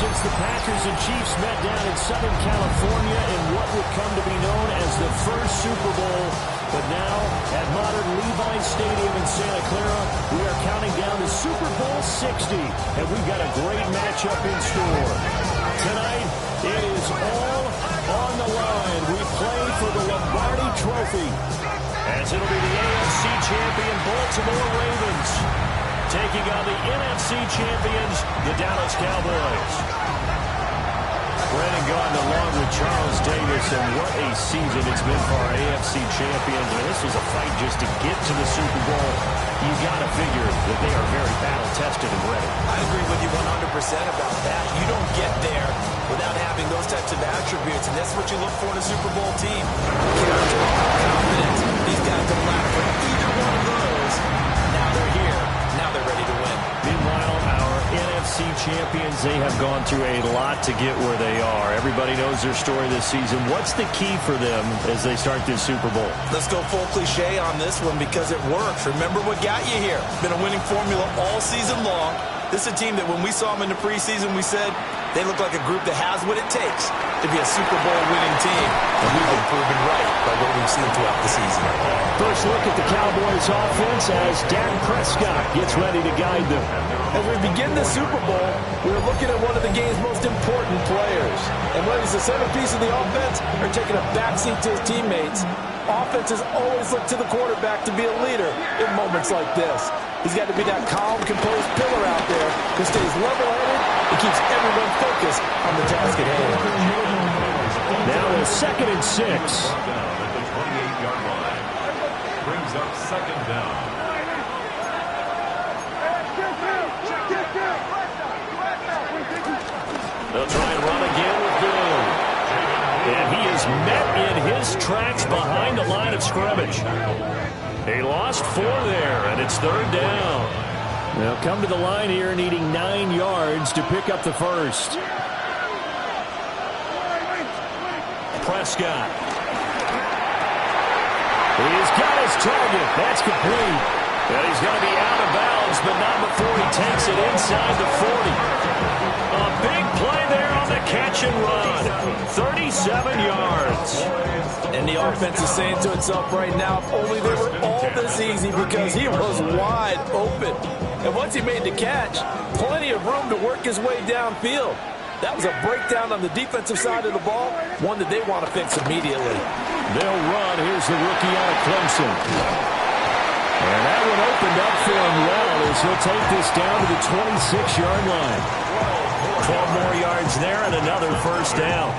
since the Packers and Chiefs met down in Southern California in what would come to be known as the first Super Bowl. But now, at modern Levi Stadium in Santa Clara, we are counting down to Super Bowl 60, and we've got a great matchup in store. Tonight, it is all on the line. We play for the Lombardi Trophy, as it'll be the AFC champion Baltimore Ravens taking on the NFC champions, the Dallas Cowboys. Brennan gone along with Charles Davis, and what a season it's been for our AFC champions. And this was a fight just to get to the Super Bowl. You got to figure that they are very battle-tested and ready. I agree with you 100% about that. You don't get there without having those types of attributes, and that's what you look for in a Super Bowl team. Character, confidence. These guys don't lack for either one of those. Now they're here. Now they're ready to win. Meanwhile, our NFC champions, they have gone through a lot to get where they are. Everybody knows their story this season. What's the key for them as they start this Super Bowl? Let's go full cliche on this one because it works. Remember what got you here. Been a winning formula all season long. This is a team that when we saw them in the preseason, we said they look like a group that has what it takes to be a Super Bowl winning team. And we've been proven right by what we've seen throughout the season. First look at the Cowboys offense as Dak Prescott gets ready to guide them. As we begin the Super Bowl, we're looking at one of the game's most important players. And whether he's the centerpiece of the offense or taking a backseat to his teammates, offenses always look to the quarterback to be a leader in moments like this. He's got to be that calm, composed pillar out there who stays level-headed and keeps everyone focused on the task at hand. Now a 2nd and 6. Down at the 28-yard line. Brings up 2nd down. They'll try and run again with Bill. And he is met in his tracks behind the line of scrimmage. He lost 4 there, and it's 3rd down. They'll come to the line here needing 9 yards to pick up the first. Prescott. He's got his target. That's complete. And he's going to be out of bounds, but not before he takes it inside the 40. A big play there on the catch and run. 37 yards. And the offense is saying to itself right now, if only they were all this easy, because he was wide open. And once he made the catch, plenty of room to work his way downfield. That was a breakdown on the defensive side of the ball, one that they want to fix immediately. They'll run. Here's the rookie out of Clemson. And that one opened up for him well as he'll take this down to the 26-yard line. 12 more yards there and another first down.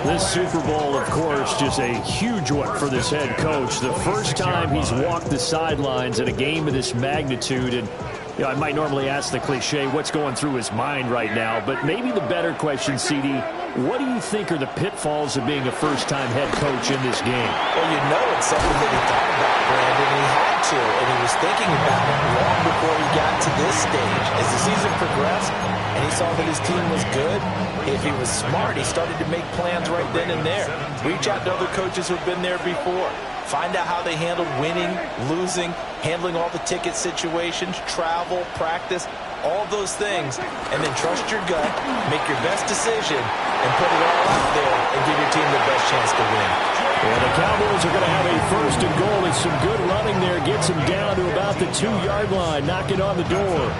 This Super Bowl, of course, just a huge one for this head coach. The first time he's walked the sidelines in a game of this magnitude. And you know, I might normally ask the cliche, what's going through his mind right now? But maybe the better question, CD, what do you think are the pitfalls of being a first-time head coach in this game? Well, you know it's something that he thought about, Brandon. He had to, and he was thinking about it long before he got to this stage. As the season progressed and he saw that his team was good, if he was smart, he started to make plans right then and there. Reach out to other coaches who've been there before. Find out how they handled winning, losing, handling all the ticket situations, travel, practice, all those things, and then trust your gut, make your best decision, and put it all out there and give your team the best chance to win. Yeah, the Cowboys are going to have a 1st and goal, and some good running there gets them down to about the 2-yard line, knocking on the door.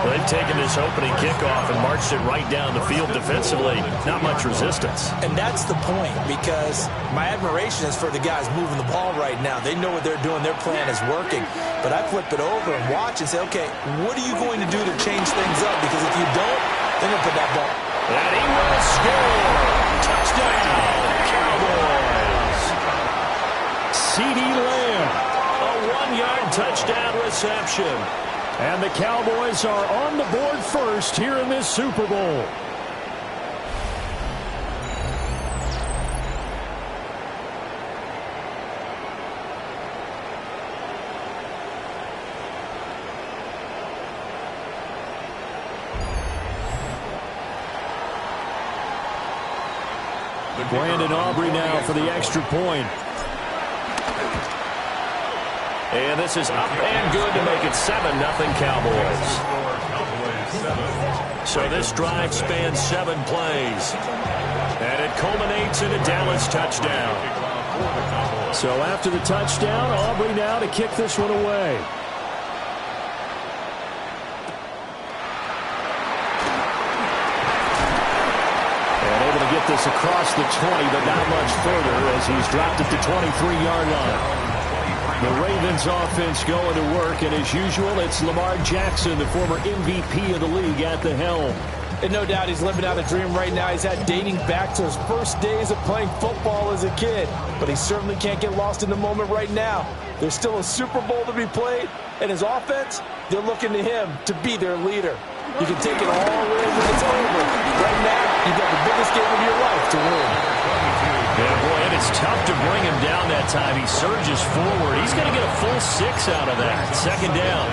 Well, they've taken this opening kickoff and marched it right down the field defensively. Not much resistance. And that's the point, because my admiration is for the guys moving the ball right now. They know what they're doing. Their plan is working. But I flip it over and watch and say, okay, what are you going to do to change things up? Because if you don't, they're going to put that ball. And he will score. Touchdown, Cowboys. CD Lamb, a 1-yard touchdown reception. And the Cowboys are on the board first here in this Super Bowl. Brandon Aubrey now for the extra point. And this is up and good to make it 7-0 Cowboys. So this drive spans 7 plays. And it culminates in a Dallas touchdown. So after the touchdown, Aubrey now to kick this one away. And able to get this across the 20, but not much further as he's dropped it to 23-yard line. The Ravens offense going to work, and as usual, it's Lamar Jackson, the former MVP of the league, at the helm. And no doubt he's living out a dream right now. He's had dating back to his first days of playing football as a kid. But he certainly can't get lost in the moment right now. There's still a Super Bowl to be played, and his offense, they're looking to him to be their leader. You can take it all in when it's over. Right now, you've got the biggest game of your life to win. Yeah, boy, and it's tough to bring him down that time. He surges forward. He's going to get a full 6 out of that. 2nd down.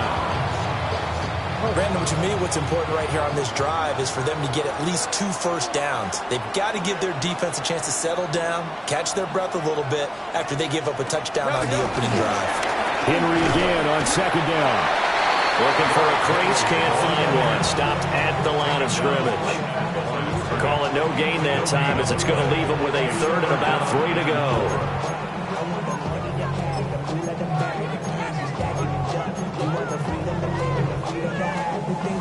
Brandon, to me, what's important right here on this drive is for them to get at least 2 first downs. They've got to give their defense a chance to settle down, catch their breath a little bit after they give up a touchdown on the opening drive. Henry again on 2nd down. Looking for a crease, can't find one. Stopped at the line of scrimmage. Call it no gain that time as it's going to leave them with a 3rd and about 3 to go.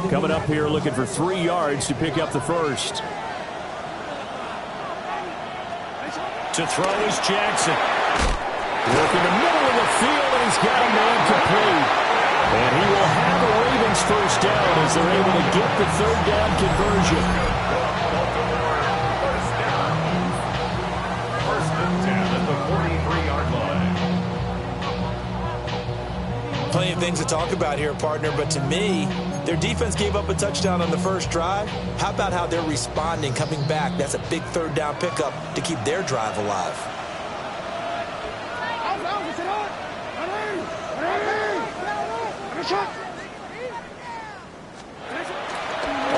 Coming up here looking for 3 yards to pick up the first. To throw is Jackson. Working the middle of the field, and he's got a man complete. And he will have the Ravens first down as they're able to get the 3rd down conversion. First and 10 at the 43-yard line. Plenty of things to talk about here, partner, but to me, their defense gave up a touchdown on the first drive. How about how they're responding, coming back? That's a big 3rd down pickup to keep their drive alive.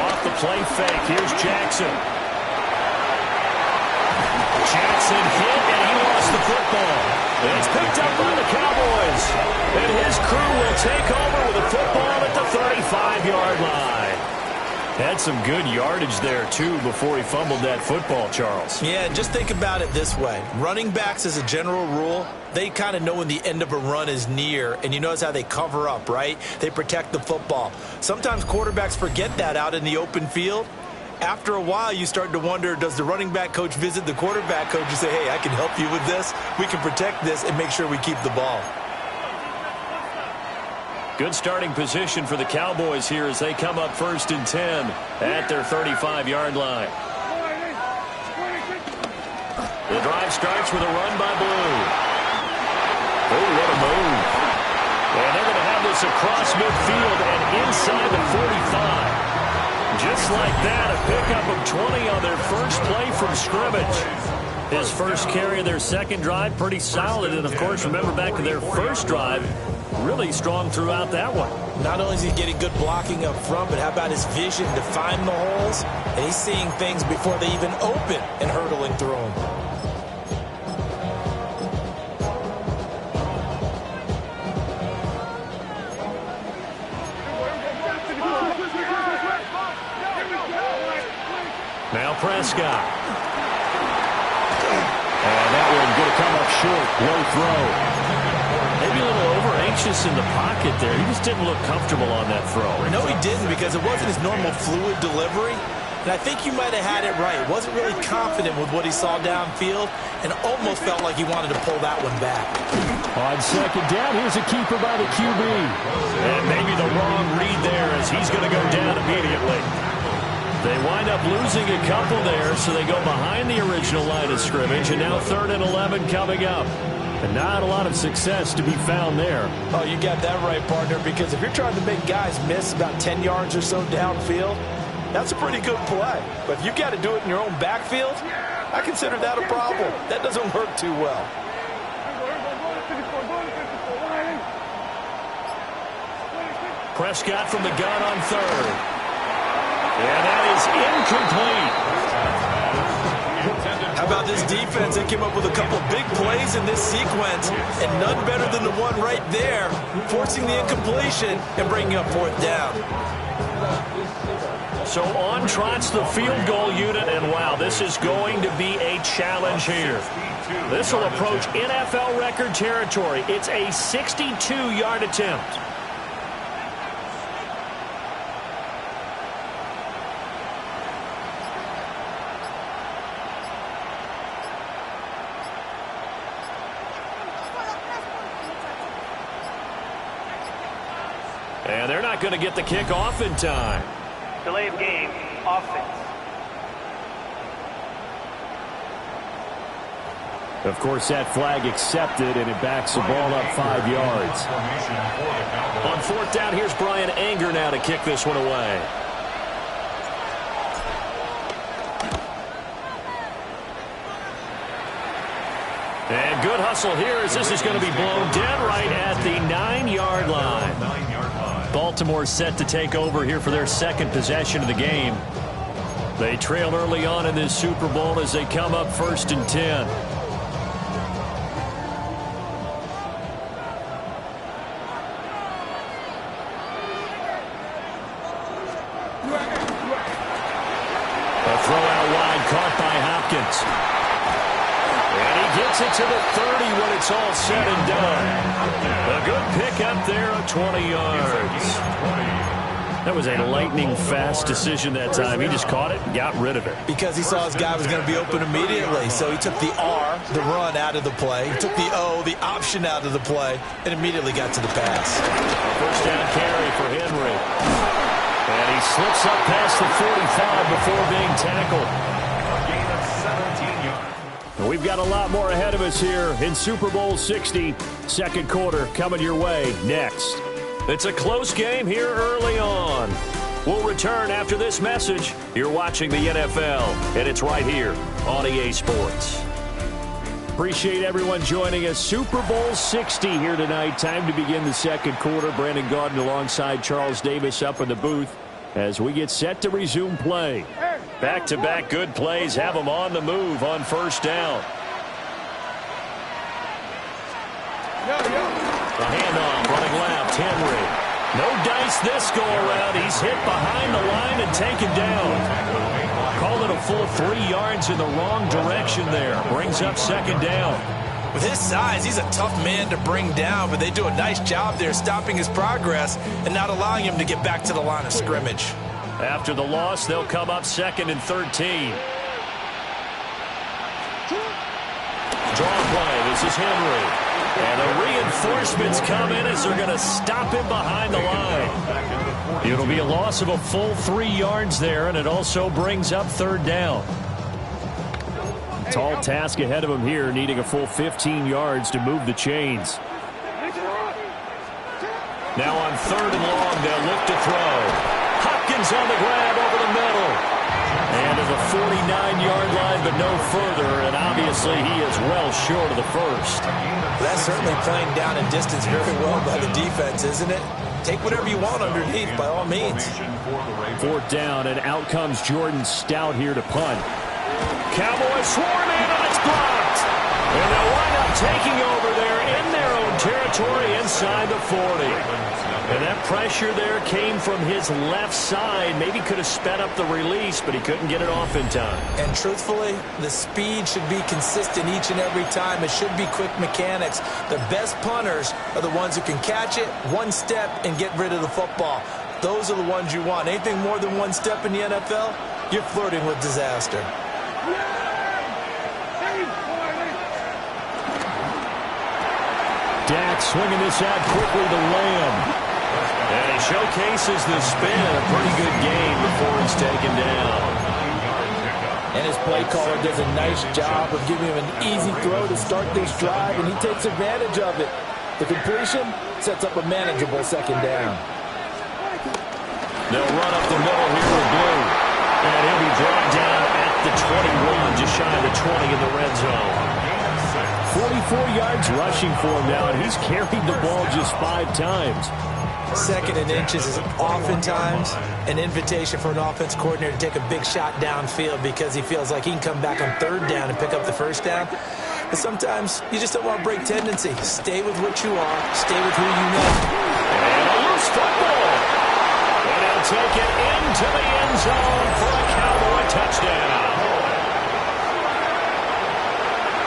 Off the play fake, here's Jackson. Jackson hit, and he lost the football. It's picked up by the Cowboys. And his crew will take over with the football at the 35-yard line. Had some good yardage there, too, before he fumbled that football, Charles. Yeah, just think about it this way. Running backs, as a general rule, they kind of know when the end of a run is near, and you notice how they cover up, right? They protect the football. Sometimes quarterbacks forget that out in the open field. After a while, you start to wonder, does the running back coach visit the quarterback coach and say, hey, I can help you with this. We can protect this and make sure we keep the ball. Good starting position for the Cowboys here as they come up 1st and 10 at their 35-yard line. The drive starts with a run by Blue. Oh, what a move. And they're going to have this across midfield and inside the 45. Just like that, a pickup of 20 on their first play from scrimmage. His first carry of their 2nd drive, pretty solid. And, of course, remember back to their first drive, really strong throughout that one. Not only is he getting good blocking up front, but how about his vision to find the holes? And he's seeing things before they even open and hurdling through them. Now Prescott. And that one going to come up short. Low throw. Maybe a little over-anxious in the pocket there. He just didn't look comfortable on that throw. No, he didn't, because it wasn't his normal fluid delivery. And I think you might have had it right. Wasn't really confident with what he saw downfield and almost felt like he wanted to pull that one back. On 2nd down, here's a keeper by the QB. And maybe the wrong read there as he's going to go down immediately. They wind up losing a couple there, so they go behind the original line of scrimmage, and now 3rd and 11 coming up. And not a lot of success to be found there. Oh, you got that right, partner, because if you're trying to make guys miss about 10 yards or so downfield, that's a pretty good play. But if you got to do it in your own backfield, I consider that a problem. That doesn't work too well. Prescott from the gun on 3rd. And that is incomplete. How about this defense? They came up with a couple big plays in this sequence, and none better than the one right there, forcing the incompletion and bringing up 4th down. So on trots the field goal unit, and wow, this is going to be a challenge here. This will approach NFL record territory. It's a 62-yard attempt. And they're not going to get the kick off in time. Delay of game, offense. Of course, that flag accepted, and it backs the ball up 5 yards. On fourth down, here's Brian Anger now to kick this one away. And good hustle here as this is going to be blown dead right at the 9-yard line. Baltimore set to take over here for their second possession of the game. They trail early on in this Super Bowl as they come up 1st and 10. A throw out wide caught by Hopkins. And he gets it to the 30 when it's all said and done. A good pickup there of 20 yards. That was a lightning-fast decision that time. He just caught it and got rid of it. Because he saw his guy was going to be open immediately. So he took the R, the run, out of the play. He took the O, the option, out of the play, and immediately got to the pass. First down carry for Henry. And he slips up past the 45 before being tackled. We've got a lot more ahead of us here in Super Bowl 60. Second quarter coming your way next. It's a close game here early on. We'll return after this message. You're watching the NFL, and it's right here on EA Sports. Appreciate everyone joining us. Super Bowl 60 here tonight. Time to begin the second quarter. Brandon Gaudin alongside Charles Davis up in the booth as we get set to resume play. Back-to-back good plays have them on the move on first down. The handoff running left, Henry. No dice this go-around. He's hit behind the line and taken down. Called it a full 3 yards in the wrong direction there. Brings up second down. With his size, he's a tough man to bring down, but they do a nice job there stopping his progress and not allowing him to get back to the line of scrimmage. After the loss, they'll come up 2nd and 13. Draw play. This is Henry. And the reinforcements come in as they're going to stop him behind the line. It'll be a loss of a full 3 yards there, and it also brings up third down. Tall task ahead of him here, needing a full 15 yards to move the chains. Now on 3rd and long, they'll look to throw. Hopkins on the grab over the middle. And to the 49-yard line, but no further. And obviously, he is well short of the first. That's certainly playing down in distance very well by the defense, isn't it? Take whatever you want underneath, by all means. 4th down, and out comes Jordan Stout here to punt. Cowboys swarm in, and it's blocked. And they'll wind up taking over there in their own territory inside the 40. And that pressure there came from his left side. Maybe could have sped up the release, but he couldn't get it off in time. And truthfully, the speed should be consistent each and every time. It should be quick mechanics. The best punters are the ones who can catch it, one step, and get rid of the football. Those are the ones you want. Anything more than one step in the NFL, you're flirting with disaster. Dak swinging this out quickly to Lamb. And he showcases the spin. A pretty good game before he's taken down. And his play caller does a nice job of giving him an easy throw to start this drive, and he takes advantage of it. The completion sets up a manageable second down. They'll run up the middle here with Blue. And he'll be brought down at the 21, just shy of the 20 in the red zone. 44 yards rushing for him now, and he's carried the ball just 5 times. 2nd and inches is oftentimes an invitation for an offense coordinator to take a big shot downfield because he feels like he can come back on 3rd down and pick up the first down. But sometimes you just don't want to break tendency. Stay with what you are. Stay with who you know. And a loose football. And he'll take it into the end zone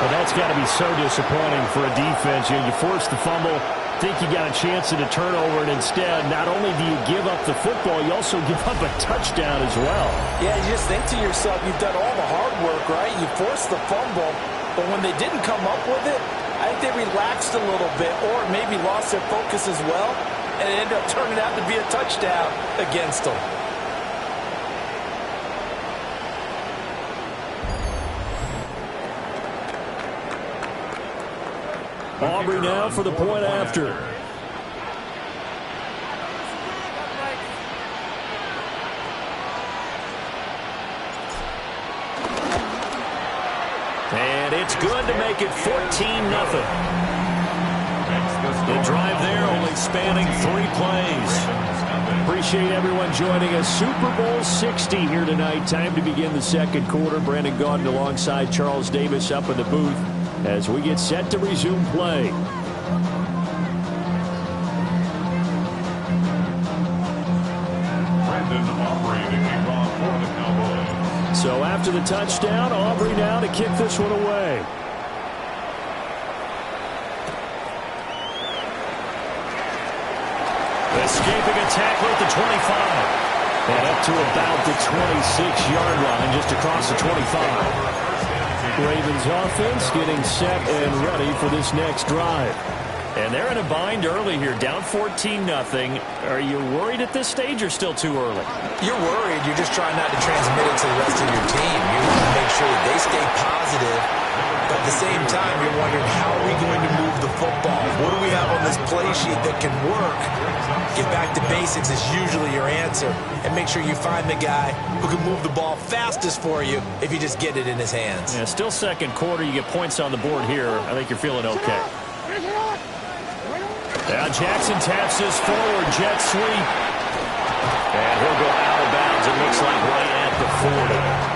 But that's got to be so disappointing for a defense. You force the fumble, think you got a chance at a turnover, and instead, not only do you give up the football, you also give up a touchdown as well. Yeah, you just think to yourself, you've done all the hard work, right? You forced the fumble, but when they didn't come up with it, I think they relaxed a little bit or maybe lost their focus as well, and it ended up turning out to be a touchdown against them. Aubrey now for the point after. And it's good to make it 14-0. The drive there only spanning 3 plays. Appreciate everyone joining us. Super Bowl 60 here tonight. Time to begin the second quarter. Brandon Gaudin alongside Charles Davis up in the booth as we get set to resume play. So after the touchdown, Aubrey now to kick this one away. Escaping a tackle at the 25. And up to about the 26-yard line, just across the 25. Ravens offense getting set and ready for this next drive. And they're in a bind early here, down 14-0. Are you worried at this stage or still too early? You're worried. You're just trying not to transmit it to the rest of your team. You want to make sure that they stay positive. But at the same time, you're wondering, how are we going to move the football? What do we have on this play sheet that can work? Get back to basics is usually your answer. And make sure you find the guy who can move the ball fastest for you if you just get it in his hands. Yeah, still second quarter. You get points on the board here. I think you're feeling okay. Now Jackson taps this forward jet sweep. And he'll go out of bounds, it looks like, right at the 40.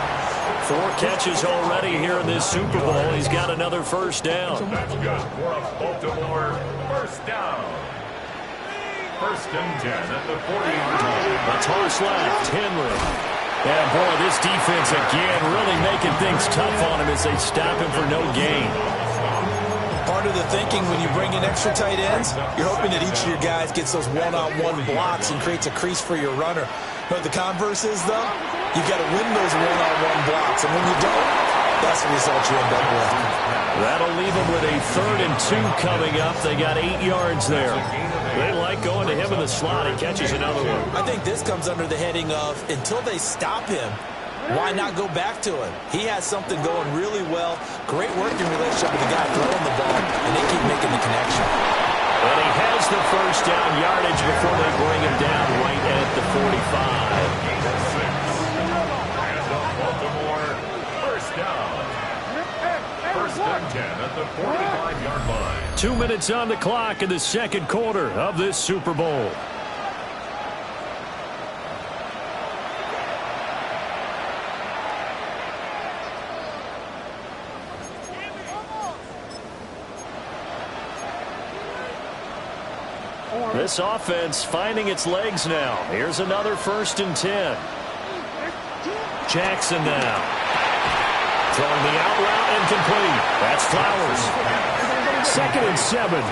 4 catches already here in this Super Bowl. He's got another first down. That's good for a Baltimore first down. First and 10 at the 40-yard line. A toss left, Henry. And boy, this defense again really making things tough on him as they stop him for no gain. Part of the thinking when you bring in extra tight ends, you're hoping that each of your guys gets those one-on-one blocks and creates a crease for your runner. But the converse is, though, you've got to win those one-on-one blocks. And when you don't, that's the result you end up with. That'll leave them with a 3rd and 2 coming up. They got 8 yards there. They like going to him in the slot. He catches another one. I think this comes under the heading of, until they stop him, why not go back to him? He has something going really well. Great working relationship with the guy throwing the ball, and they keep making the connection. And he has the first down yardage before they bring him down right at the 45. And the Baltimore first down. First and 10 at the 45-yard line. 2 minutes on the clock in the second quarter of this Super Bowl. This offense finding its legs now. Here's another 1st and 10. Jackson now. Throwing the out route incomplete. That's Flowers. 2nd and 7. A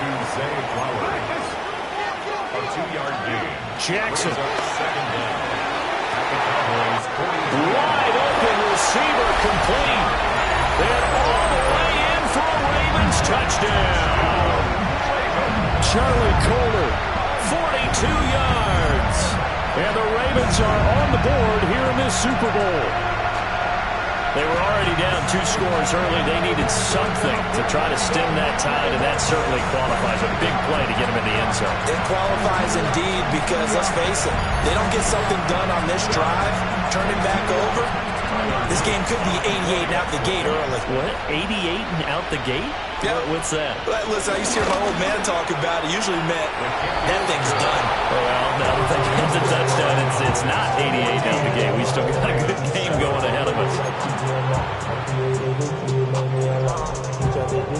2-yard gain. Jackson. Second down. At the Cowboys 40. Wide open receiver complete. And all the way in for a Ravens touchdown. Charlie Kohler, 42 yards. And the Ravens are on the board here in this Super Bowl. They were already down 2 scores early. They needed something to try to stem that tide, and that certainly qualifies. A big play to get them in the end zone. It qualifies indeed because, let's face it, they don't get something done on this drive, turn it back over. This game could be 88 and out the gate early. What? 88 and out the gate? Yeah. What's that? Listen, I used to hear my old man talk about it. Usually meant that thing's done. Well, now that they get the touchdown, it's not 88 out the gate. We still got a good game going ahead of us.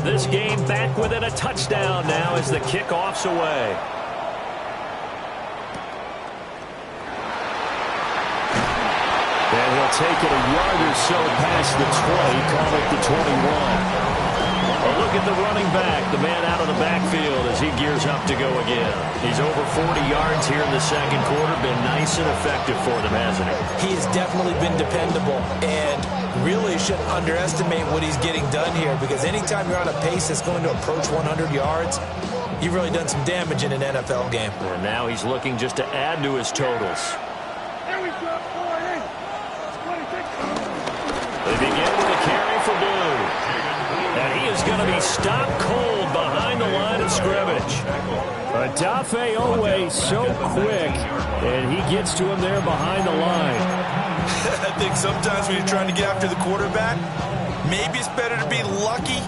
This game back within a touchdown now as the kickoff's away. And he'll they'll take it a yard or so past the 20, call it the 21. A look at the running back, the man out of the backfield as he gears up to go again. He's over 40 yards here in the second quarter. Been nice and effective for them, hasn't he? He has definitely been dependable, and really shouldn't underestimate what he's getting done here, because anytime you're on a pace that's going to approach 100 yards, you've really done some damage in an NFL game. And now he's looking just to add to his totals. They begin with a carry for Blue. And he is going to be stopped cold behind the line of scrimmage. Adafe Owe so quick, and he gets to him there behind the line. I think sometimes when you're trying to get after the quarterback, maybe it's better to be lucky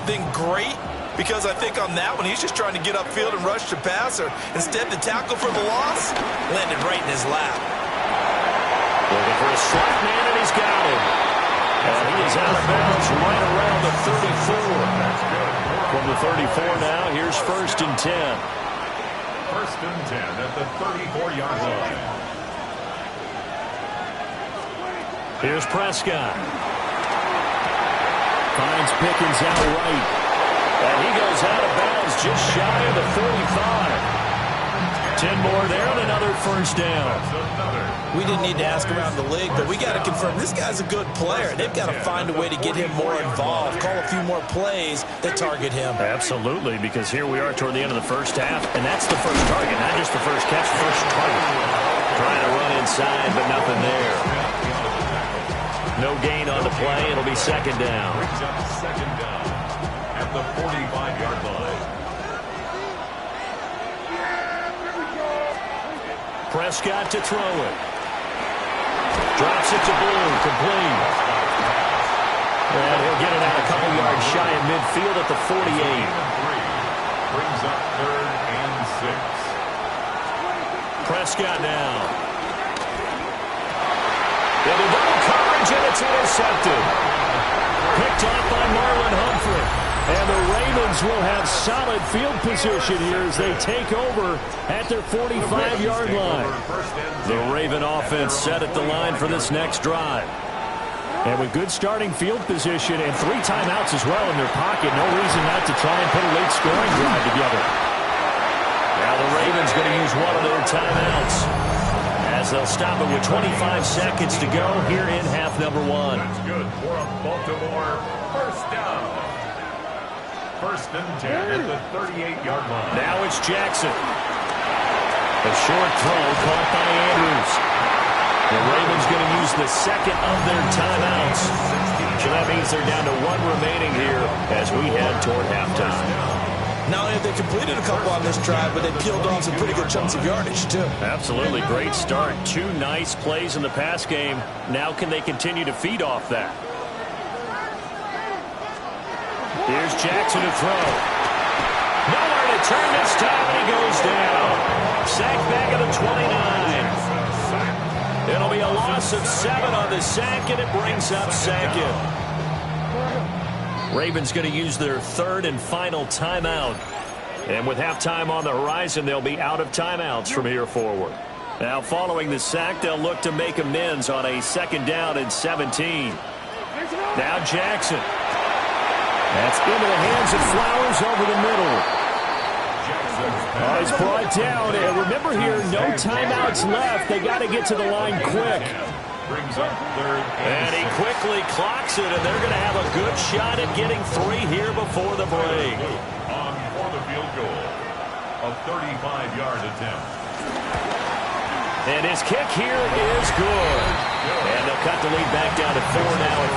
than great, because I think on that one, he's just trying to get upfield and rush the passer. Instead, the tackle for the loss landed right in his lap. Looking for a slot man, and he's got him. And he is out of bounds right around the 34. From the 34 now, here's 1st and 10. 1st and 10 at the 34-yard line. Here's Prescott. Finds Pickens out right. And he goes out of bounds just shy of the 45. 10 more there and another 1st down. We didn't need to ask around the league, but we got to confirm this guy's a good player. They've got to find a way to get him more involved, call a few more plays that target him. Absolutely, because here we are toward the end of the first half, and that's the first target, not just the first catch, first target. Trying to run inside, but nothing there. No gain on the play. It'll be 2nd down. Brings up 2nd down at the 45-yard line. Prescott to throw it. Drops it to Blue, complete. And he'll get it out a couple yards shy of midfield at the 48. Brings up 3rd and 6. Prescott now. Into double coverage, and it's intercepted. Picked off by Marlon Humphrey. And the Ravens will have solid field position here as they take over at their 45-yard line. The Raven offense set at the line for this next drive. And with good starting field position and 3 timeouts as well in their pocket, no reason not to try and put a late scoring drive together. Now the Ravens going to use one of their timeouts as they'll stop it with 25 seconds to go here in half number 1. That's good for a Baltimore 1st down. 1st and 10 at the 38-yard line. Now it's Jackson. A short throw caught by Andrews. The Ravens going to use the 2nd of their timeouts. So that means they're down to 1 remaining here as we head toward halftime. Not only have they completed a couple on this drive, but they peeled off some pretty good chunks of yardage, too. Absolutely. Great start. 2 nice plays in the pass game. Now can they continue to feed off that? Here's Jackson to throw. Nowhere to turn this time, and he goes down. Sacked back at the 29. It'll be a loss of 7 on the sack, and it brings up 2nd. Ravens going to use their 3rd and final timeout. And with halftime on the horizon, they'll be out of timeouts from here forward. Now, following the sack, they'll look to make amends on a 2nd down and 17. Now Jackson. That's into the hands of Flowers over the middle. He's brought down. And remember here, no timeouts left. They got to get to the line quick. Brings up 3rd and he quickly clocks it, and they're going to have a good shot at getting 3 here before the break. On for the field goal. A 35-yard attempt. And his kick here is good. And they'll cut the lead back down to 4 now at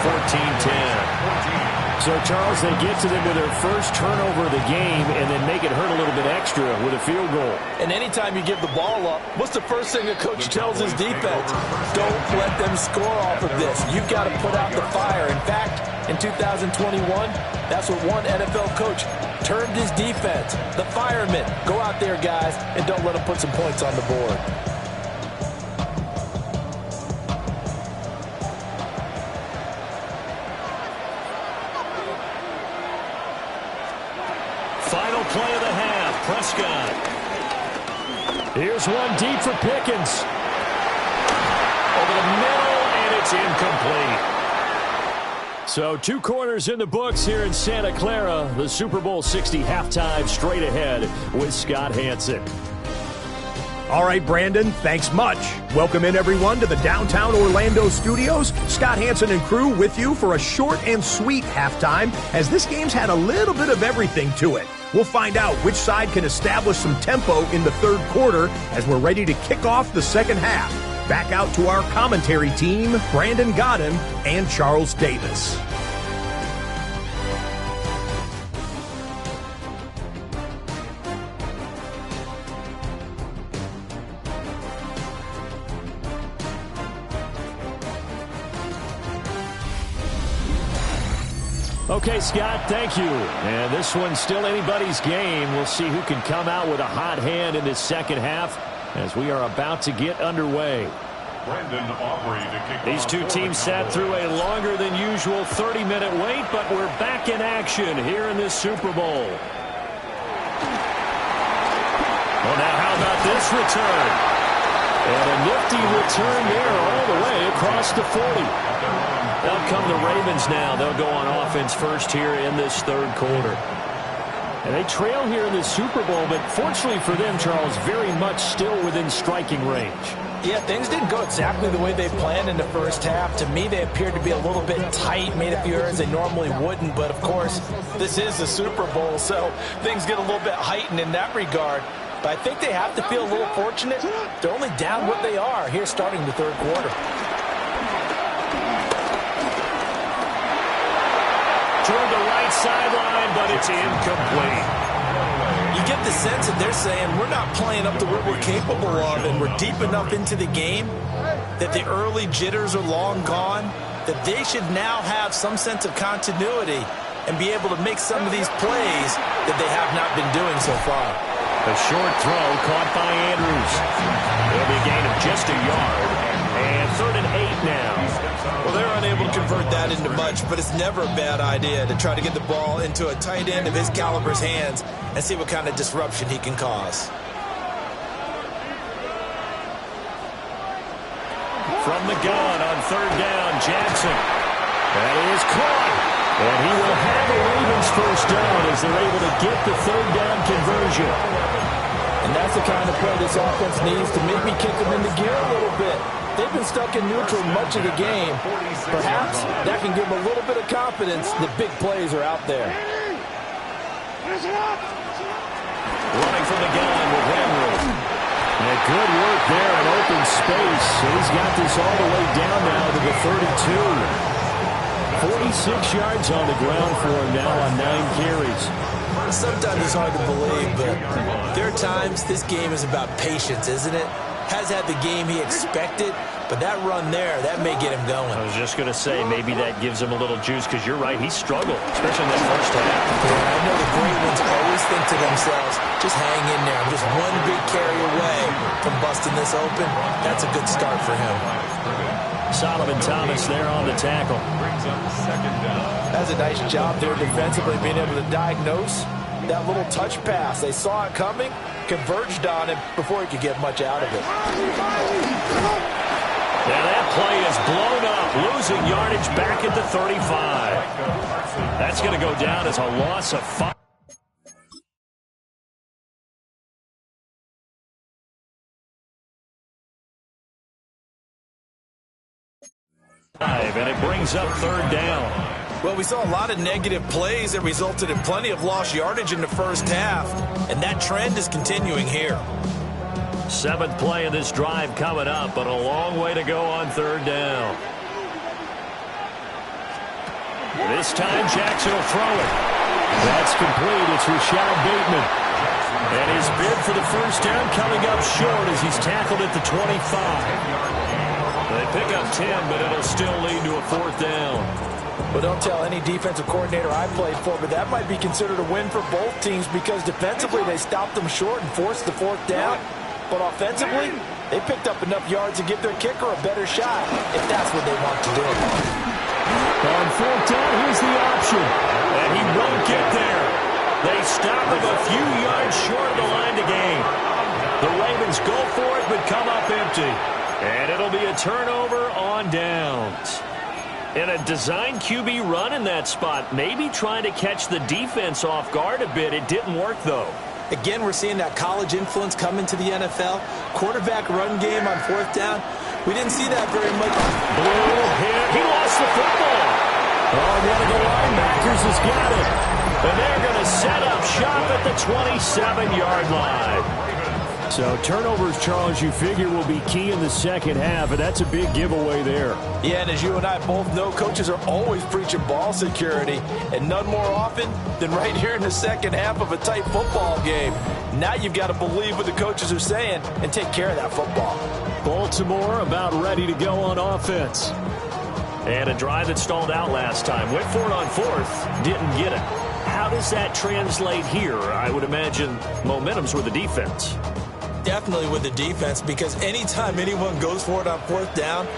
14-10. So, Charles, they get to them with their first turnover of the game and then make it hurt a little bit extra with a field goal. And anytime you give the ball up, what's the first thing a coach tells his defense? Don't let them score off of this. You've got to put out the fire. In fact, in 2021, that's what one NFL coach termed his defense. The firemen. Go out there, guys, and don't let them put some points on the board. Final play of the half, Prescott. Here's one deep for Pickens. Over the middle, and it's incomplete. So 2 quarters in the books here in Santa Clara. The Super Bowl 60 halftime straight ahead with Scott Hanson. All right, Brandon, thanks much. Welcome in, everyone, to the downtown Orlando studios. Scott Hanson and crew with you for a short and sweet halftime, as this game's had a little bit of everything to it. We'll find out which side can establish some tempo in the third quarter as we're ready to kick off the second half. Back out to our commentary team, Brandon Godden and Charles Davis. Okay, Scott, thank you. And this one's still anybody's game. We'll see who can come out with a hot hand in this second half as we are about to get underway. These two teams sat through a longer than usual 30-minute wait, but we're back in action here in this Super Bowl. Well, now how about this return? And a nifty return there all the way across the 40. Out come the Ravens now. They'll go on offense first here in this third quarter. And they trail here in this Super Bowl, but fortunately for them, Charles, very much still within striking range. Yeah, things didn't go exactly the way they planned in the first half. To me, they appeared to be a little bit tight, made a few errors they normally wouldn't. But, of course, this is the Super Bowl, so things get a little bit heightened in that regard. But I think they have to feel a little fortunate. They're only down what they are here starting the third quarter. Toward the right sideline, but it's incomplete. You get the sense that they're saying we're not playing up to what we're capable of, and we're deep enough into the game that the early jitters are long gone, that they should now have some sense of continuity and be able to make some of these plays that they have not been doing so far. A short throw caught by Andrews. It'll be a gain of just a yard. And 3rd and 8 now. Well, they're unable to convert that into much, but it's never a bad idea to try to get the ball into a tight end of his caliber's hands and see what kind of disruption he can cause. From the gun on 3rd down, Jackson. That is caught. And he will have a Ravens first down as they're able to get the 3rd down conversion. And that's the kind of play this offense needs to maybe kick them into gear a little bit. They've been stuck in neutral much of the game. Perhaps that can give them a little bit of confidence that big plays are out there. Running from the gun with Henry. And good work there in open space. He's got this all the way down now to the 32. 46 yards on the ground for him now on 9 carries. Sometimes it's hard to believe, but there are times this game is about patience, isn't it? Has had the game he expected, but that run there, that may get him going. I was just going to say, maybe that gives him a little juice, because you're right, he struggled, especially in that first half. Yeah, I know the great ones always think to themselves, just hang in there. I'm just one big carry away from busting this open. That's a good start for him. Solomon Thomas there on the tackle. That's a nice job there defensively, being able to diagnose that little touch pass. They saw it coming, converged on him before he could get much out of it. Now that play is blown up, losing yardage back at the 35. That's going to go down as a loss of 5. And it brings up 3rd down. Well, we saw a lot of negative plays that resulted in plenty of lost yardage in the first half, and that trend is continuing here. 7th play of this drive coming up, but a long way to go on 3rd down. This time Jackson will throw it. That's complete. It's Rashad Bateman. And his bid for the first down coming up short as he's tackled at the 25. They pick up 10, but it'll still lead to a 4th down. Well, don't tell any defensive coordinator I played for, but that might be considered a win for both teams because defensively they stopped them short and forced the 4th down. But offensively, they picked up enough yards to give their kicker a better shot if that's what they want to do. On 4th down, here's the option. And he won't get there. They stop him a few yards short of the line to gain. The Ravens go for it, but come up empty. And it'll be a turnover on downs. And a design QB run in that spot, maybe trying to catch the defense off guard a bit. It didn't work, though. Again, we're seeing that college influence come into the NFL. Quarterback run game on 4th down. We didn't see that very much. Blue hit. He lost the football. Oh, one of the linebackers has got it. And they're going to set up shop at the 27-yard line. So turnovers, Charles, you figure will be key in the second half, and that's a big giveaway there. Yeah, and as you and I both know, coaches are always preaching ball security, and none more often than right here in the second half of a tight football game. Now you've got to believe what the coaches are saying and take care of that football. Baltimore about ready to go on offense. And a drive that stalled out last time. Went for it on 4th, didn't get it. How does that translate here? I would imagine momentum's with the defense. Definitely with the defense, because anytime anyone goes for it on 4th down,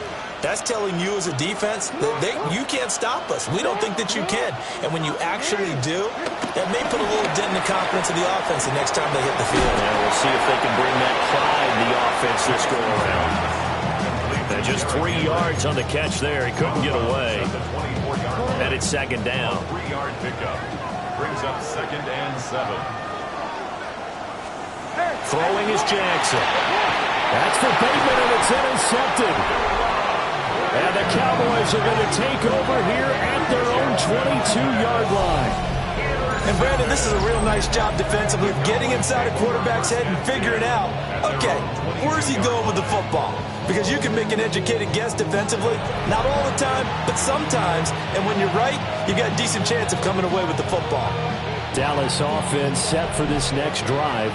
that's telling you as a defense that you can't stop us. We don't think that you can. And when you actually do, that may put a little dent in the confidence of the offense the next time they hit the field. Yeah, we'll see if they can bring that pride in the offense this go around. And just 3 yards on the catch there. He couldn't get away. And it's second down. 3-yard pickup. Brings up 2nd and 7. Throwing is Jackson. That's for Bateman, and it's intercepted. And the Cowboys are going to take over here at their own 22-yard line. And, Brandon, this is a real nice job defensively of getting inside a quarterback's head and figuring out, okay, where's he going with the football? Because you can make an educated guess defensively, not all the time, but sometimes. And when you're right, you got a decent chance of coming away with the football. Dallas offense set for this next drive.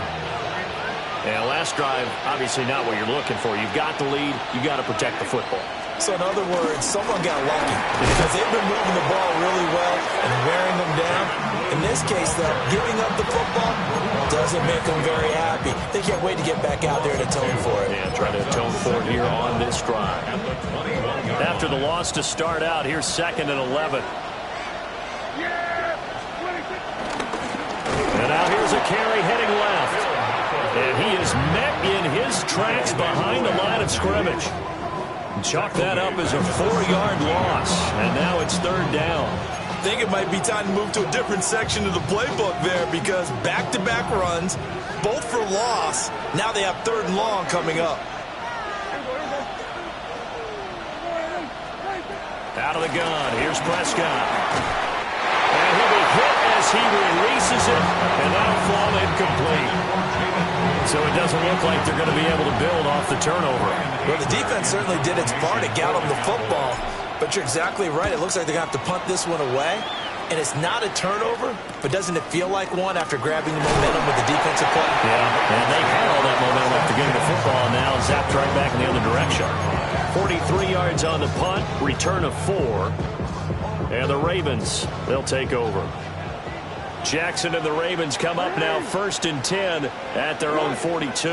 And last drive, obviously not what you're looking for. You've got the lead. You've got to protect the football. So in other words, someone got lucky because they've been moving the ball really well and wearing them down. In this case, though, giving up the football doesn't make them very happy. They can't wait to get back out there and atone for it. Yeah, try to atone for it here on this drive. After the loss to start out, here's 2nd and 11. And now here's a carry heading left. And he is met in his tracks behind the line of scrimmage. Chalk that up as a 4-yard loss. And now it's 3rd down. I think it might be time to move to a different section of the playbook there, because back-to-back runs, both for loss. Now they have 3rd and long coming up. Out of the gun. Here's Prescott. And he'll be hit as he releases it. And that'll fall incomplete. So it doesn't look like they're going to be able to build off the turnover. Well, the defense certainly did its part to get them the football. But you're exactly right. It looks like they're going to have to punt this one away. And it's not a turnover, but doesn't it feel like one after grabbing the momentum with the defensive play? Yeah, and they had all that momentum after getting the football, and now zapped right back in the other direction. 43 yards on the punt, return of 4. And the Ravens, they'll take over. Jackson and the Ravens come up now 1st and 10 at their own 42.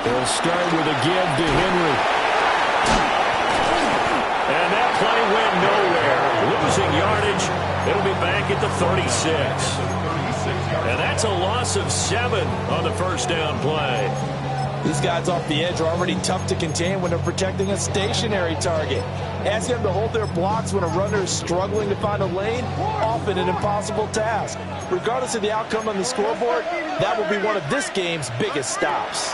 They'll start with a give to Henry. And that play went nowhere. Losing yardage. It'll be back at the 36. And that's a loss of 7 on the 1st down play. These guys off the edge are already tough to contain when they're protecting a stationary target. Ask them to hold their blocks when a runner is struggling to find a lane, often an impossible task. Regardless of the outcome on the scoreboard, that will be one of this game's biggest stops.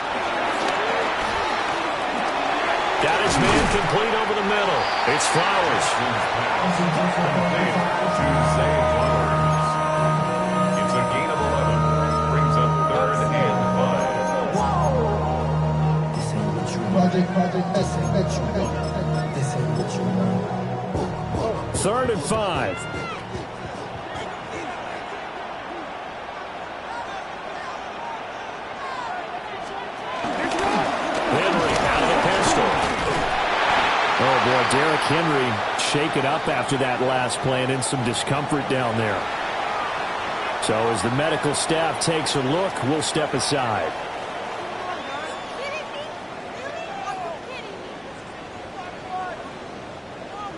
Got his man complete over the middle. It's Flowers. It's a gain of 11. Brings up 3rd and 5. 3rd and 5. Henry out of the pistol. Oh, boy, Derrick Henry shaken up after that last play and in some discomfort down there. So as the medical staff takes a look, we'll step aside.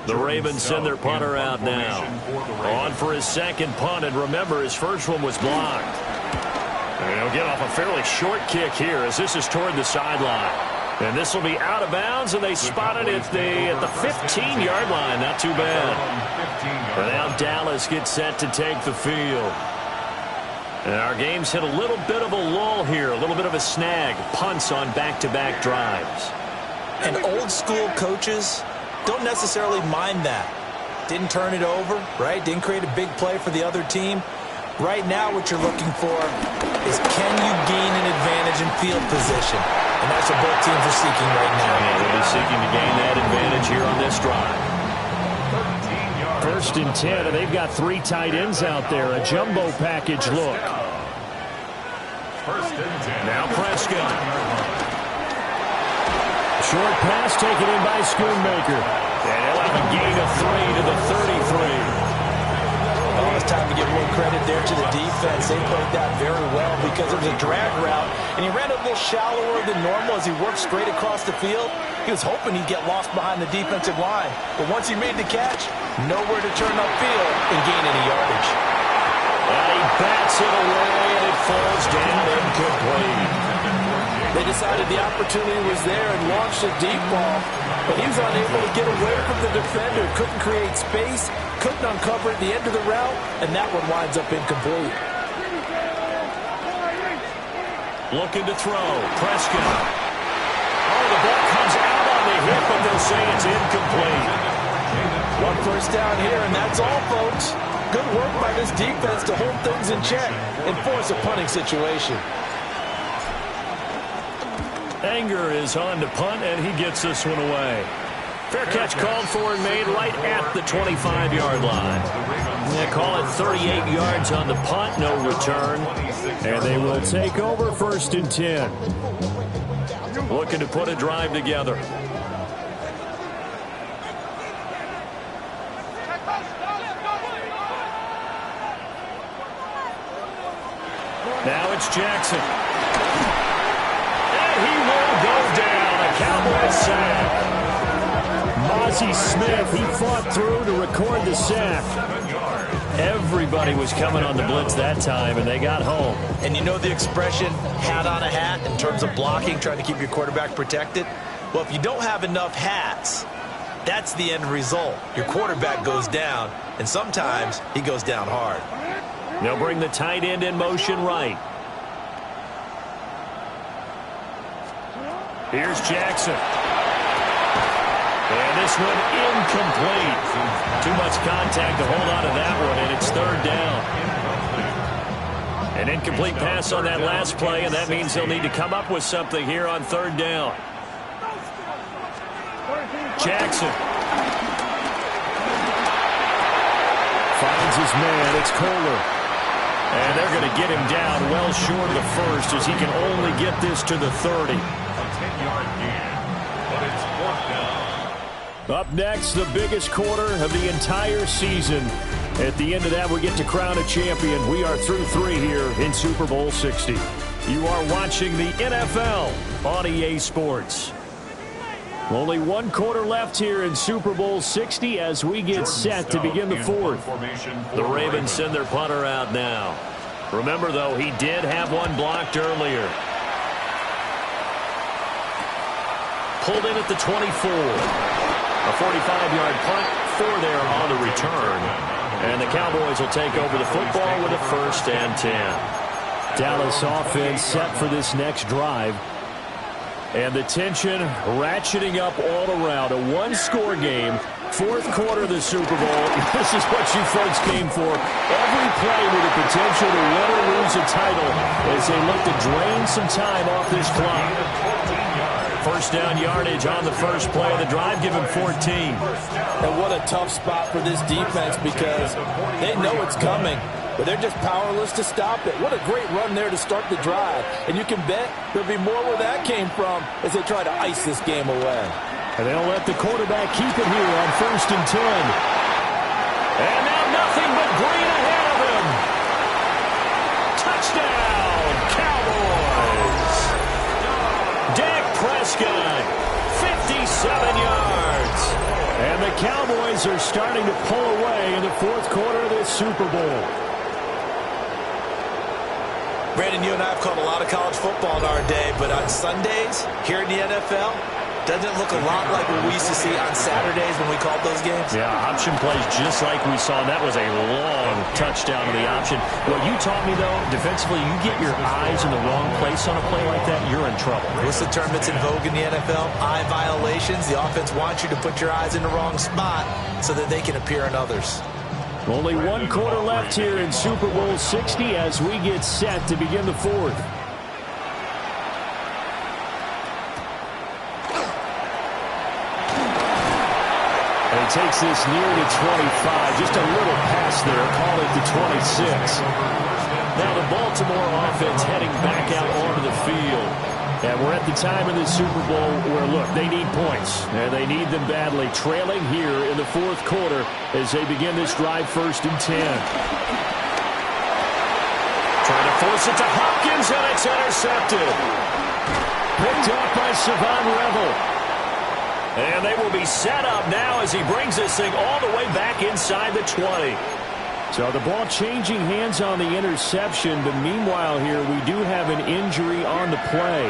The Ravens send their punter out now. On for his 2nd punt, and remember, his first one was blocked. And he'll get off a fairly short kick here as this is toward the sideline. And this will be out of bounds, and they spotted it at the 15-yard line. Not too bad. But now Dallas gets set to take the field. And our game's hit a little bit of a lull here, a little bit of a snag. Punts on back-to-back drives. And old-school coaches don't necessarily mind that. Didn't turn it over, right? Didn't create a big play for the other team. Right now what you're looking for is can you gain an advantage in field position? And that's what both teams are seeking right now. And they'll be seeking to gain that advantage here on this drive. 1st and 10, and they've got 3 tight ends out there. A jumbo package look. 1st and 10. Now Prescott. Short pass taken in by Schoonmaker. And he'll have a gain of 3 to the 33. Oh, it's time to give more credit there to the defense. They played that very well because it was a drag route, and he ran a little shallower than normal as he worked straight across the field. He was hoping he'd get lost behind the defensive line, but once he made the catch, nowhere to turn upfield and gain any yardage. And he bats it away, and it falls down incomplete. They decided the opportunity was there and launched a deep ball, but he was unable to get away from the defender. Couldn't create space, couldn't uncover at the end of the route, and that one winds up incomplete. Looking to throw. Prescott. Oh, the ball comes out on the hip, but they'll say it's incomplete. 1 first down here, and that's all, folks. Good work by this defense to hold things in check and force a punting situation. Anger is on to punt, and he gets this one away. Fair catch called for and made right at the 25-yard line. They call it 38 yards on the punt, no return. And they will take over 1st and 10. Looking to put a drive together. Now it's Jackson. He will go down. A Cowboys sack. Mozzie Smith, he fought through to record the sack. Everybody was coming on the blitz that time, and they got home. And you know the expression, hat on a hat, in terms of blocking, trying to keep your quarterback protected? Well, if you don't have enough hats, that's the end result. Your quarterback goes down, and sometimes he goes down hard. They'll bring the tight end in motion right. Here's Jackson. And this one incomplete. Too much contact to hold on to that one, and it's 3rd down. An incomplete pass on that last play, and that means they'll need to come up with something here on 3rd down. Jackson. Finds his man. It's Kohler. And they're going to get him down well short of the 1st as he can only get this to the 30. 10-yard gain, but it's 4th down. Up next, the biggest quarter of the entire season. At the end of that, we get to crown a champion. We are through 3 here in Super Bowl 60. You are watching the NFL on EA Sports. Only 1 quarter left here in Super Bowl 60 as we get set to begin the 4th. The Ravens send their punter out now. Remember, though, he did have one blocked earlier. Pulled in at the 24. A 45-yard punt, 4 there on the return. And the Cowboys will take over the football with a 1st and 10. Dallas offense set for this next drive. And the tension ratcheting up all around. A 1-score game. 4th quarter of the Super Bowl. This is what you folks came for. Every play with the potential to win or lose a title as they look to drain some time off this clock. 1st down yardage on the first play of the drive, give him 14. And what a tough spot for this defense because they know it's coming, but they're just powerless to stop it. What a great run there to start the drive. And you can bet there'll be more where that came from as they try to ice this game away. And they'll let the quarterback keep it here on 1st and 10. And now nothing but green ahead of him. Touchdown, Cowboys. Dak Prescott, 57 yards. And the Cowboys are starting to pull away in the 4th quarter of this Super Bowl. Brandon, you and I have called a lot of college football in our day, but on Sundays here in the NFL, doesn't it look a lot like what we used to see on Saturdays when we called those games? Yeah, option plays just like we saw. That was a long touchdown to the option. What you taught me, though, defensively, you get your eyes in the wrong place on a play like that, you're in trouble. What's the term that's in vogue in the NFL? Eye violations. The offense wants you to put your eyes in the wrong spot so that they can appear in others. Only one quarter left here in Super Bowl 60 as we get set to begin the fourth. And he takes this near to 25. Just a little pass there. Call it to 26. Now the Baltimore offense heading back out onto the field. And we're at the time in the Super Bowl where, look, they need points. And they need them badly. Trailing here in the fourth quarter as they begin this drive, 1st and 10. Trying to force it to Hopkins, and it's intercepted. Picked up by Savon Revel. And they will be set up now as he brings this thing all the way back inside the 20. So the ball changing hands on the interception, but meanwhile here we do have an injury on the play.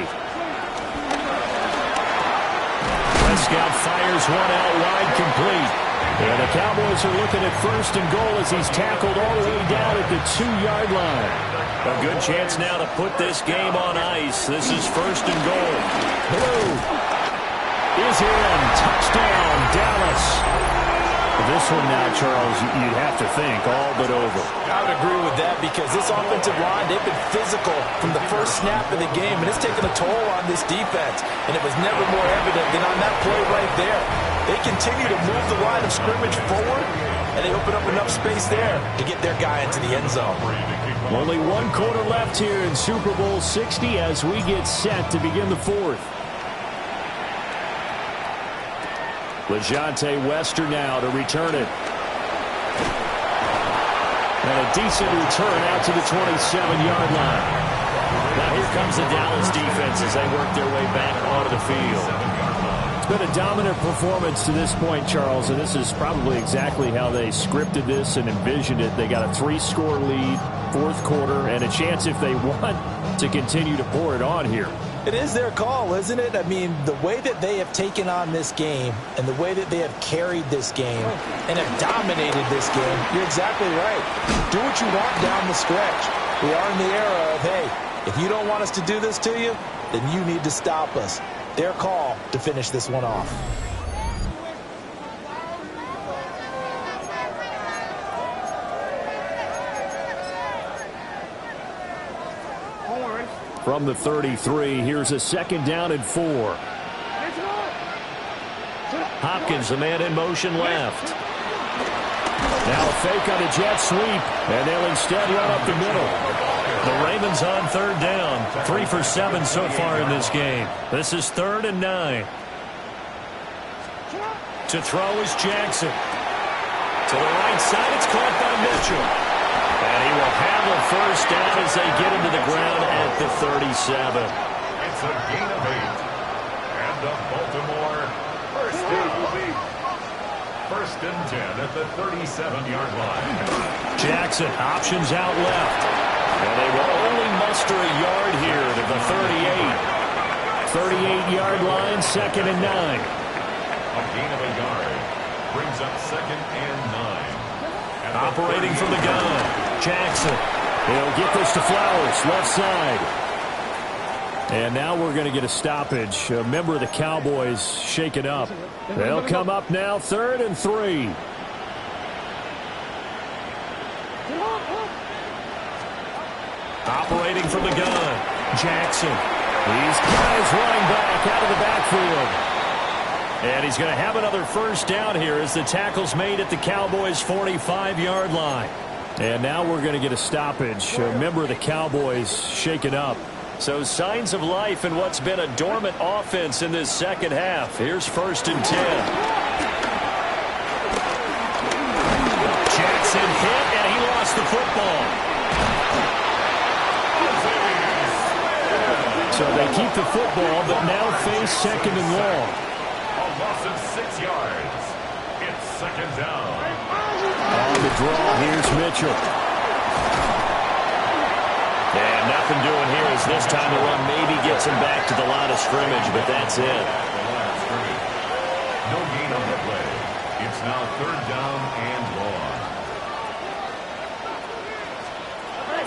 Prescott fires one out wide, complete. And the Cowboys are looking at 1st and goal as he's tackled all the way down at the 2-yard line. A good chance now to put this game on ice. This is 1st and goal. Blue is in. Touchdown, Dallas. This one now, Charles, you'd have to think all but over. I would agree with that because this offensive line, they've been physical from the first snap of the game, and it's taken a toll on this defense, and it was never more evident than on that play right there. They continue to move the line of scrimmage forward, and they open up enough space there to get their guy into the end zone. Only one quarter left here in Super Bowl 60 as we get set to begin the fourth. LeJonte Wester now to return it. And a decent return out to the 27-yard line. Now here comes the Dallas defense as they work their way back onto the field. It's been a dominant performance to this point, Charles, and this is probably exactly how they scripted this and envisioned it. They got a 3-score lead, fourth quarter, and a chance if they want to continue to pour it on here. It is their call, isn't it? I mean, the way that they have taken on this game and the way that they have carried this game and have dominated this game, you're exactly right. Do what you want down the stretch. We are in the era of, hey, if you don't want us to do this to you, then you need to stop us. Their call to finish this one off. From the 33, here's a 2nd down and 4. Hopkins, the man in motion left. Now a fake on a jet sweep, and they'll instead run up the middle. The Ravens on 3rd down. 3 for 7 so far in this game. This is 3rd and 9. To throw is Jackson. To the right side, it's caught by Mitchell. And he will have a 1st down as they get him to the ground at the 37. It's a gain of 8. And the Baltimore 1st down. 1st and 10 at the 37-yard line. Jackson options out left. And they will only muster a yard here to the 38. 38-yard line, 2nd and 9. A gain of a yard. Brings up 2nd and 9. Operating from the gun, Jackson. He'll get this to Flowers, left side. And now we're going to get a stoppage. A member of the Cowboys shaken up. They'll come up now, 3rd and 3. Operating from the gun, Jackson. These guys running back out of the backfield. And he's going to have another 1st down here as the tackle's made at the Cowboys' 45-yard line. And now we're going to get a stoppage. A member of the Cowboys shaken up. So signs of life in what's been a dormant offense in this second half. Here's 1st and 10. Jackson hit, and he lost the football. So they keep the football, but now face 2nd and long. Loss of 6 yards. It's 2nd down. On the draw, here's Mitchell. And now Nothing doing here as this time the run maybe gets him back to the line of scrimmage, but that's it. No gain on the play. It's now 3rd down and long.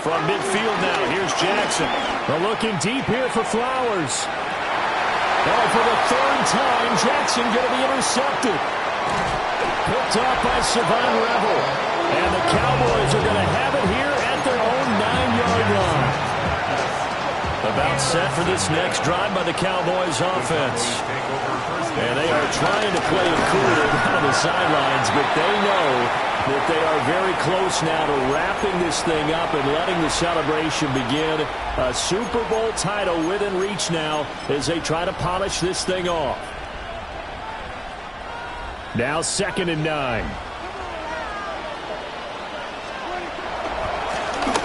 From midfield now, here's Jackson. They're looking deep here for Flowers. Oh, for the 3rd time, Jackson going to be intercepted. Picked off by Savon Revel. And the Cowboys are going to have it here at their own 9-yard line. About set for this next drive by the Cowboys offense. And they are trying to play it cool on the sidelines, but they know that they are very close now to wrapping this thing up and letting the celebration begin. A Super Bowl title within reach now as they try to polish this thing off. Now 2nd and 9.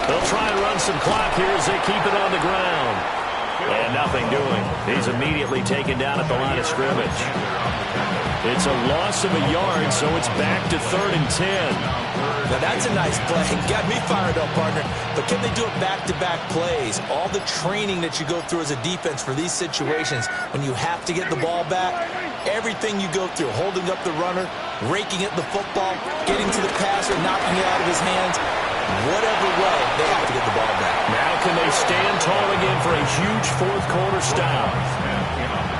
They'll try and run some clock here as they keep it on the ground. And nothing doing. He's immediately taken down at the line of scrimmage. It's a loss of a yard, so it's back to 3rd and 10. Now that's a nice play. Got me fired up, partner. But can they do it back-to-back plays? All the training that you go through as a defense for these situations, when you have to get the ball back, everything you go through, holding up the runner, raking at the football, getting to the passer, knocking it out of his hands, whatever way, they have to get the ball back. Now can they stand tall again for a huge 4th quarter stop?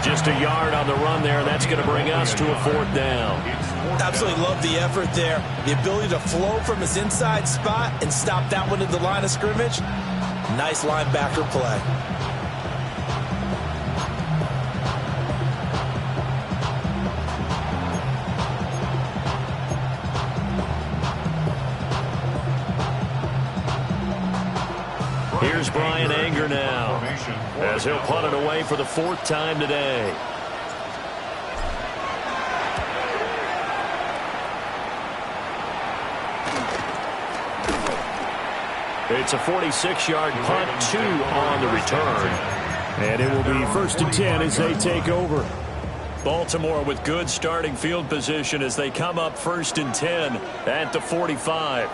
Just a yard on the run there, and that's going to bring us to a 4th down. Absolutely love the effort there. The ability to flow from his inside spot and stop that one at the line of scrimmage. Nice linebacker play. Here's Brian Anger now as he'll punt it away for the 4th time today. It's a 46-yard punt, 2 on the return. And it will be 1st and 10 as they take over. Baltimore with good starting field position as they come up 1st and 10 at the 45.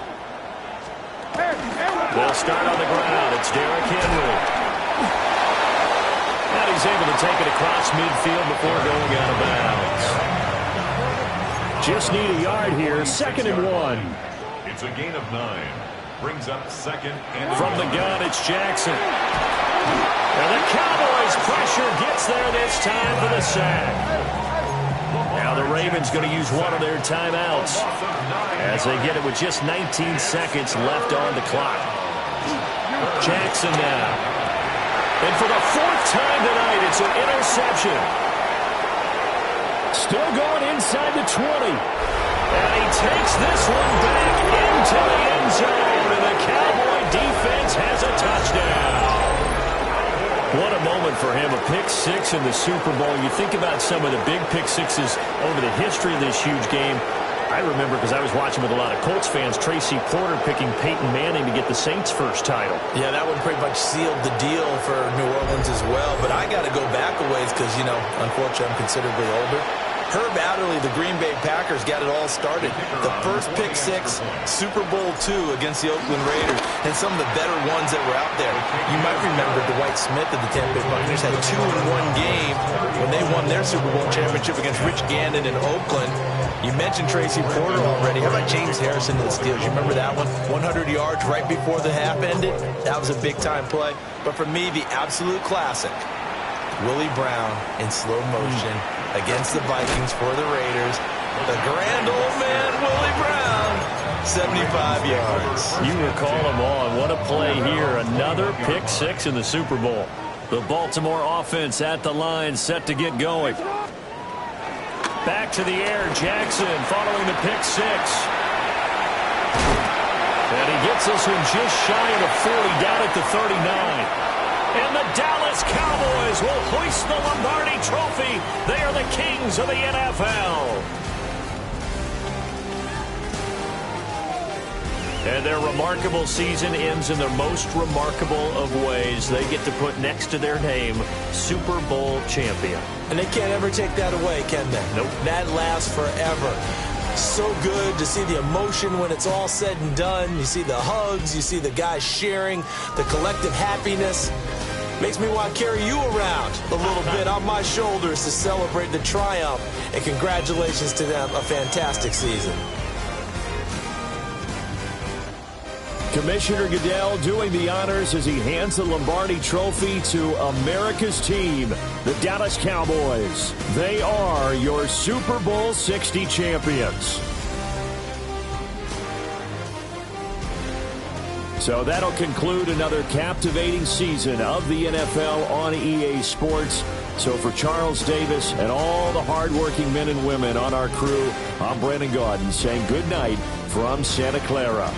They'll start on the ground. It's Derrick Henry. And he's able to take it across midfield before going out of bounds. Just need a yard here. 2nd and 1. It's a gain of 9. Brings up 2nd and from the gun, it's Jackson. And the Cowboys pressure gets there this time for the sack. Now the Ravens going to use one of their timeouts as they get it with just 19 seconds left on the clock. Jackson now. And for the 4th time tonight, it's an interception. Still going inside the 20. And he takes this one back into the end zone, and the Cowboy defense has a touchdown. What a moment for him, a pick 6 in the Super Bowl. You think about some of the big pick 6s over the history of this huge game. I remember, because I was watching with a lot of Colts fans, Tracy Porter picking Peyton Manning to get the Saints' first title. Yeah, that one pretty much sealed the deal for New Orleans as well. But I got to go back a ways because, you know, unfortunately I'm considerably older. Herb Adderley, the Green Bay Packers, got it all started. The first pick 6, Super Bowl II against the Oakland Raiders, and some of the better ones that were out there. You might remember Dwight Smith of the Tampa Bay Buccaneers had 2 in one game when they won their Super Bowl championship against Rich Gannon in Oakland. You mentioned Tracy Porter already. How about James Harrison to the Steelers? You remember that one? 100 yards right before the half ended? That was a big-time play. But for me, the absolute classic, Willie Brown in slow motion against the Vikings for the Raiders. The grand old man, Willie Brown, 75 yards. You recall them all. What a play here. Another pick 6 in the Super Bowl. The Baltimore offense at the line, set to get going. Back to the air, Jackson following the pick 6. And he gets this one just shy of the 40, down at the 39. And the Dallas Cowboys will hoist the Lombardi Trophy. They are the kings of the NFL. And their remarkable season ends in their most remarkable of ways. They get to put next to their name, Super Bowl champion. And they can't ever take that away, can they? Nope. That lasts forever. So good to see the emotion when it's all said and done. You see the hugs, you see the guys sharing, the collective happiness. Makes me want to carry you around a little bit on my shoulders to celebrate the triumph. And congratulations to them, a fantastic season. Commissioner Goodell doing the honors as he hands the Lombardi Trophy to America's team, the Dallas Cowboys. They are your Super Bowl 60 champions. So that'll conclude another captivating season of the NFL on EA Sports. So for Charles Davis and all the hardworking men and women on our crew, I'm Brandon Gaudin saying good night from Santa Clara.